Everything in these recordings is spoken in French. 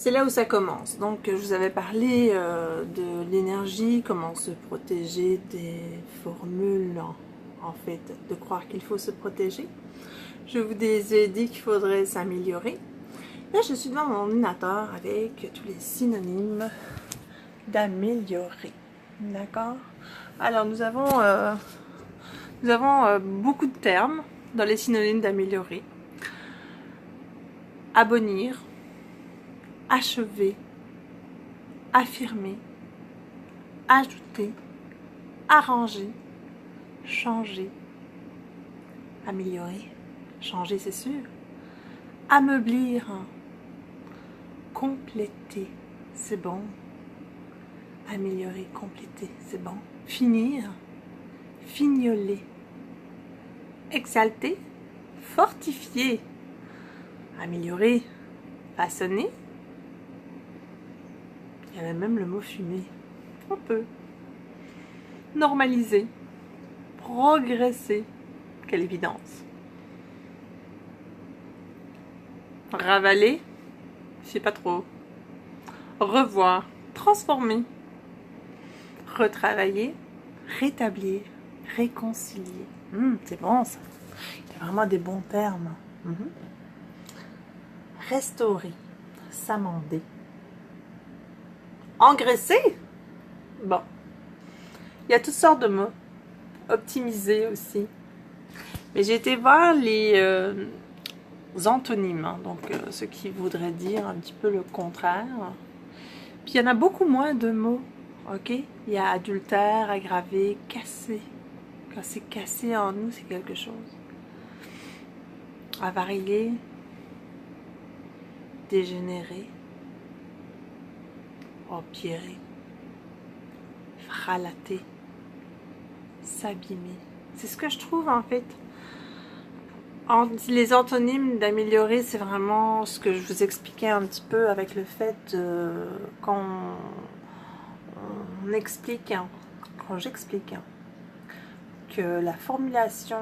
C'est là où ça commence. Donc, je vous avais parlé de l'énergie, comment se protéger des formules, en fait, de croire qu'il faut se protéger. Je vous ai dit qu'il faudrait s'améliorer. Là, je suis devant mon ordinateur avec tous les synonymes d'améliorer. D'accord? Alors, nous avons beaucoup de termes dans les synonymes d'améliorer. Abonir, achever, affirmer, ajouter, arranger, changer, améliorer, changer c'est sûr, ameublir, compléter, c'est bon, améliorer, compléter, c'est bon, finir, fignoler, exalter, fortifier, améliorer, façonner. Il y avait même le mot fumer. On peut. Normaliser. Progresser. Quelle évidence. Ravaler. Je sais pas trop. Revoir. Transformer. Retravailler. Rétablir. Réconcilier. C'est bon ça. Il y a vraiment des bons termes. Restaurer. S'amender. Engraisser? Bon. Il y a toutes sortes de mots. Optimiser aussi. Mais j'ai été voir les antonymes, hein, donc ce qui voudrait dire un petit peu le contraire. Puis il y en a beaucoup moins de mots. Ok? Il y a adultère, aggravé, cassé. Quand c'est cassé en nous, c'est quelque chose. Avarier, dégénérer, empirer, fralater, s'abîmer. C'est ce que je trouve en fait. Les antonymes d'améliorer, c'est vraiment ce que je vous expliquais un petit peu avec le fait quand on explique, quand j'explique que la formulation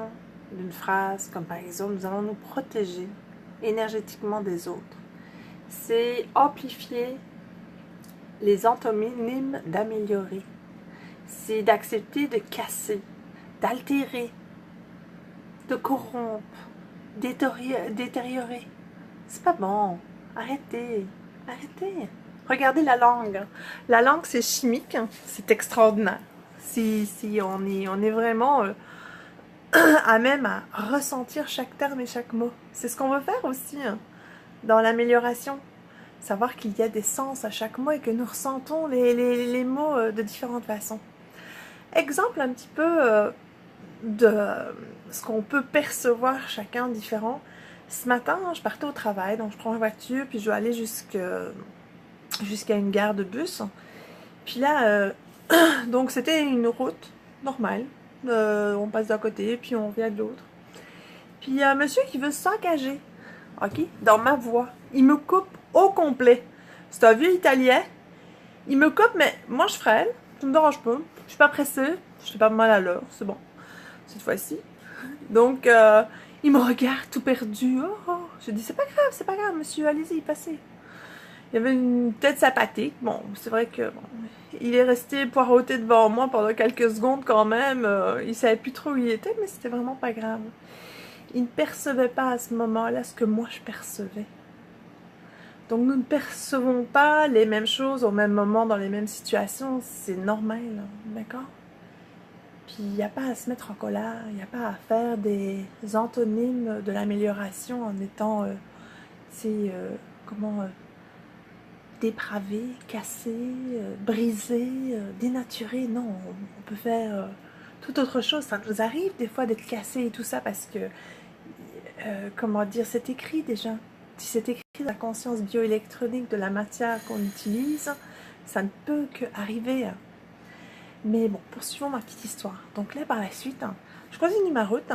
d'une phrase, comme par exemple nous allons nous protéger énergétiquement des autres, c'est amplifier les antonymes d'améliorer, c'est d'accepter de casser, d'altérer, de corrompre, détériorer. C'est pas bon. Arrêtez. Arrêtez. Regardez la langue. La langue, c'est chimique. C'est extraordinaire. Si on est vraiment à même à ressentir chaque terme et chaque mot. C'est ce qu'on veut faire aussi dans l'amélioration. Savoir qu'il y a des sens à chaque mot et que nous ressentons les mots de différentes façons. Exemple un petit peu de ce qu'on peut percevoir chacun différent. Ce matin, je partais au travail, donc je prends la voiture, puis je dois aller jusqu'à une gare de bus. Puis là, donc c'était une route normale. On passe d'un côté, puis on vient de l'autre. Puis il y a un monsieur qui veut s'engager, ok, dans ma voie. Il me coupe au complet. C'est un vieux italien. Il me coupe, mais moi je freine. Ça me dérange pas. Je suis pas pressée. Je fais pas mal à l'heure. C'est bon. Cette fois-ci. Donc, il me regarde tout perdu. Oh. Je dis, c'est pas grave, monsieur, allez-y, passez. Il y avait une tête sympathique. Bon, c'est vrai que bon, il est resté poireauté devant moi pendant quelques secondes quand même. Il savait plus trop où il était, mais c'était vraiment pas grave. Il ne percevait pas à ce moment-là ce que moi je percevais. Donc nous ne percevons pas les mêmes choses au même moment, dans les mêmes situations. C'est normal, d'accord? Puis il n'y a pas à se mettre en colère, il n'y a pas à faire des antonymes de l'amélioration en étant, dépravé, cassé, brisé, dénaturé. Non, on peut faire tout autre chose. Ça nous arrive des fois d'être cassé et tout ça parce que, c'est écrit déjà. Si c'est écrit dans la conscience bioélectronique de la matière qu'on utilise, ça ne peut qu'arriver. Mais bon, poursuivons ma petite histoire. Donc là, par la suite, je continue ma route.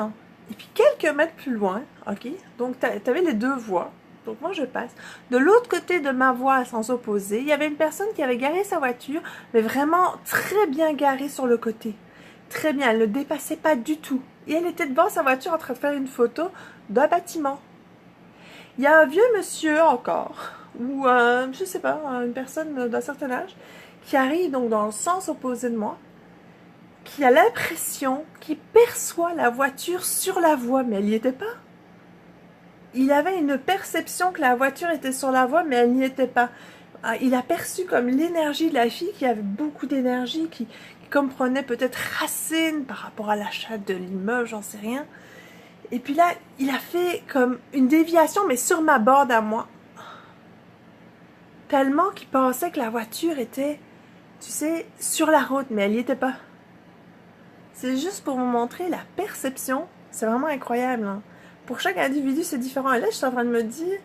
Et puis, quelques mètres plus loin, ok, donc tu avais les deux voies. Donc moi, je passe. De l'autre côté de ma voie, à sens opposé, il y avait une personne qui avait garé sa voiture, mais vraiment très bien garée sur le côté. Très bien, elle ne dépassait pas du tout. Et elle était devant sa voiture en train de faire une photo d'un bâtiment. Il y a un vieux monsieur encore, ou je sais pas, une personne d'un certain âge qui arrive donc dans le sens opposé de moi, qui a l'impression, qui perçoit la voiture sur la voie, mais elle n'y était pas. Il avait une perception que la voiture était sur la voie, mais elle n'y était pas. Il a perçu comme l'énergie de la fille qui avait beaucoup d'énergie, qui comme prenait peut-être racine par rapport à l'achat de l'immeuble, j'en sais rien. Et puis là, il a fait comme une déviation, mais sur ma borde à moi. Tellement qu'il pensait que la voiture était, tu sais, sur la route, mais elle n'y était pas. C'est juste pour vous montrer la perception. C'est vraiment incroyable, hein. Pour chaque individu, c'est différent. Et là, je suis en train de me dire,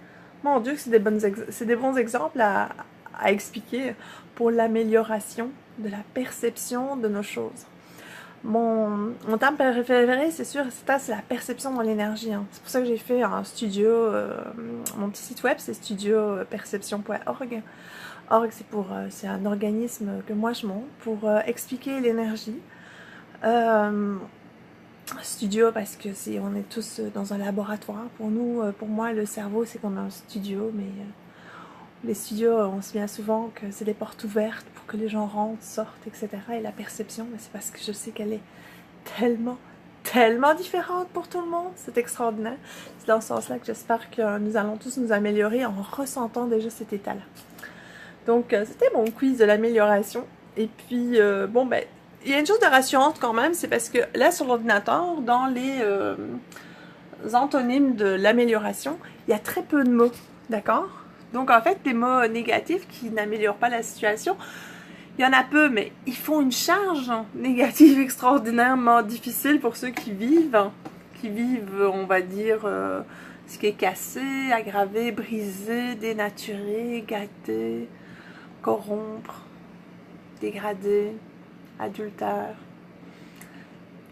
mon Dieu, c'est des bons exemples à expliquer pour l'amélioration de la perception de nos choses. Mon terme préféré, c'est sûr, c'est la perception dans l'énergie. Hein. C'est pour ça que j'ai fait un studio, mon petit site web, c'est studioperception.org. Org, c'est un organisme que moi je monte pour expliquer l'énergie. Studio parce que on est tous dans un laboratoire. Pour nous, pour moi, le cerveau c'est comme un studio, mais les studios, on se bien souvent que c'est des portes ouvertes pour que les gens rentrent, sortent, etc. Et la perception, c'est parce que je sais qu'elle est tellement différente pour tout le monde. C'est extraordinaire. C'est dans ce sens-là que j'espère que nous allons tous nous améliorer en ressentant déjà cet état-là. Donc, c'était mon quiz de l'amélioration. Et puis, bon, ben, il y a une chose de rassurante quand même, c'est parce que là, sur l'ordinateur, dans les antonymes de l'amélioration, il y a très peu de mots, d'accord? Donc, en fait, des mots négatifs qui n'améliorent pas la situation, il y en a peu, mais ils font une charge négative extraordinairement difficile pour ceux qui vivent, on va dire, ce qui est cassé, aggravé, brisé, dénaturé, gâté, corrompre, dégradé, adultère.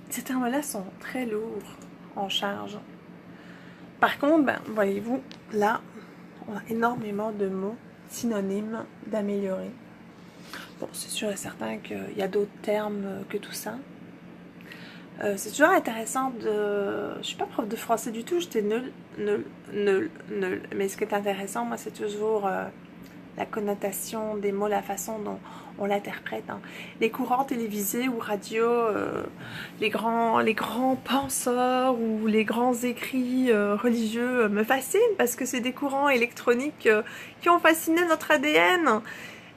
Ces termes-là sont très lourds en charge. Par contre, ben, voyez-vous, là, on a énormément de mots synonymes d'améliorer. Bon, c'est sûr et certain qu'il y a d'autres termes que tout ça. C'est toujours intéressant de... Je suis pas prof de français du tout, j'étais nulle. Mais ce qui est intéressant, moi, c'est toujours la connotation des mots, la façon dont on l'interprète. Hein. Les courants télévisés ou radio, les grands penseurs ou les grands écrits religieux me fascinent parce que c'est des courants électroniques qui ont fasciné notre ADN.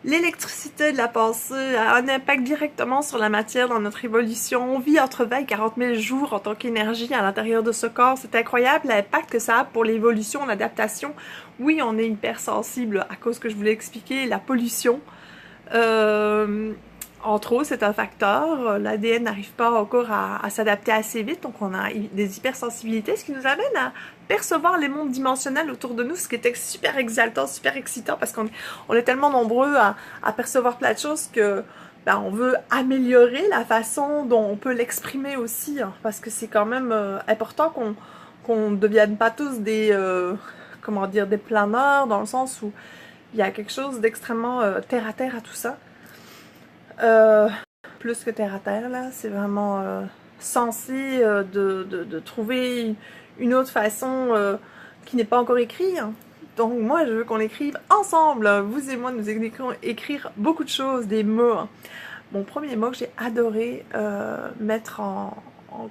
L'électricité de la pensée a un impact directement sur la matière dans notre évolution. On vit entre 20 et 40 000 jours en tant qu'énergie à l'intérieur de ce corps. C'est incroyable l'impact que ça a pour l'évolution, l'adaptation. Oui, on est hypersensible à cause que je voulais expliquer, la pollution. Entre autres, c'est un facteur. L'ADN n'arrive pas encore à s'adapter assez vite, donc on a des hypersensibilités, ce qui nous amène à percevoir les mondes dimensionnels autour de nous, ce qui était super exaltant, super excitant, parce qu'on est tellement nombreux à percevoir plein de choses que ben, on veut améliorer la façon dont on peut l'exprimer aussi, hein, parce que c'est quand même important qu'on ne devienne pas tous des, comment dire, des planeurs, dans le sens où il y a quelque chose d'extrêmement terre à tout ça. Plus que terre à terre, là, c'est vraiment censé de trouver une autre façon qui n'est pas encore écrite. Hein. Donc moi, je veux qu'on écrive ensemble. Vous et moi, nous allons écrire beaucoup de choses, des mots. Hein. Mon premier mot que j'ai adoré mettre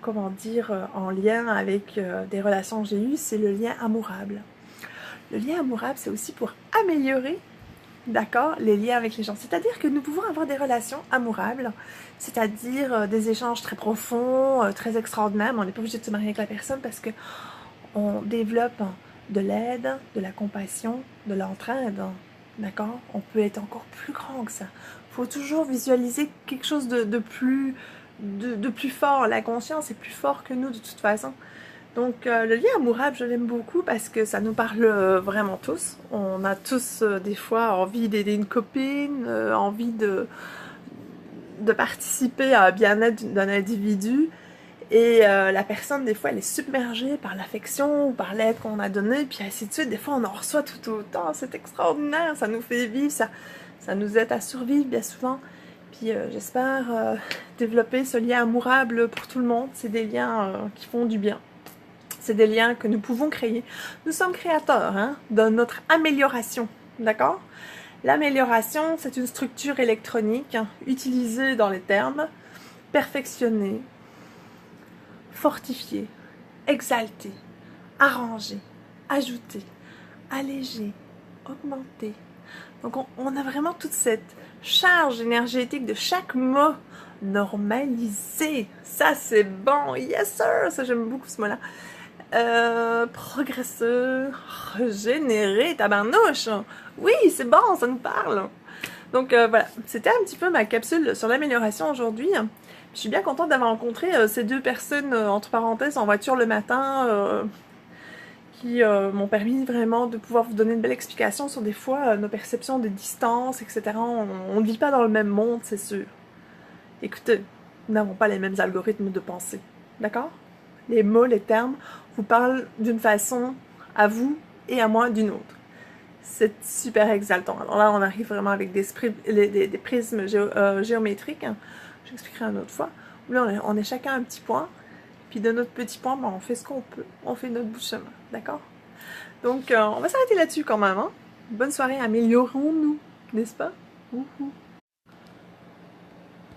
comment dire, en lien avec des relations que j'ai eues, c'est le lien amourable. Le lien amourable, c'est aussi pour améliorer, d'accord, les liens avec les gens. C'est-à-dire que nous pouvons avoir des relations amourables, c'est-à-dire des échanges très profonds, très extraordinaires, mais on n'est pas obligé de se marier avec la personne parce que on développe de l'aide, de la compassion, de l'entraide, d'accord? On peut être encore plus grand que ça. Il faut toujours visualiser quelque chose de plus fort. La conscience est plus fort que nous de toute façon. Donc le lien amourable, je l'aime beaucoup parce que ça nous parle vraiment tous. On a tous des fois envie d'aider une copine, envie de participer à un bien-être d'un individu. Et la personne, des fois, elle est submergée par l'affection ou par l'aide qu'on a donnée, puis ainsi de suite. Des fois, on en reçoit tout autant. C'est extraordinaire, ça nous fait vivre, ça nous aide à survivre bien souvent. Puis j'espère développer ce lien amourable pour tout le monde. C'est des liens qui font du bien. C'est des liens que nous pouvons créer. Nous sommes créateurs hein, de notre amélioration. d'accord? L'amélioration, c'est une structure électronique utilisée dans les termes perfectionner, fortifier, exalter, arranger, ajouter, alléger, augmenter. Donc on a vraiment toute cette charge énergétique de chaque mot normalisé. Ça c'est bon, yes sir, ça j'aime beaucoup ce mot-là. Progresseur, régénérer, tabarnouche. Oui, c'est bon, ça nous parle. Donc voilà, c'était un petit peu ma capsule sur l'amélioration aujourd'hui. Je suis bien contente d'avoir rencontré ces deux personnes, entre parenthèses, en voiture le matin, qui m'ont permis vraiment de pouvoir vous donner une belle explication sur des fois nos perceptions de distance, etc. On ne vit pas dans le même monde, c'est sûr. Écoutez, nous n'avons pas les mêmes algorithmes de pensée, d'accord? Les mots, les termes vous parlent d'une façon à vous et à moi d'une autre. C'est super exaltant. Alors là, on arrive vraiment avec des prismes géométriques. Hein. J'expliquerai une autre fois. Là, on est chacun un petit point. Puis de notre petit point, ben, on fait ce qu'on peut. On fait notre bout de chemin. D'accord? Donc, on va s'arrêter là-dessus quand même. Hein? Bonne soirée. Améliorons-nous. N'est-ce pas? Ouhou.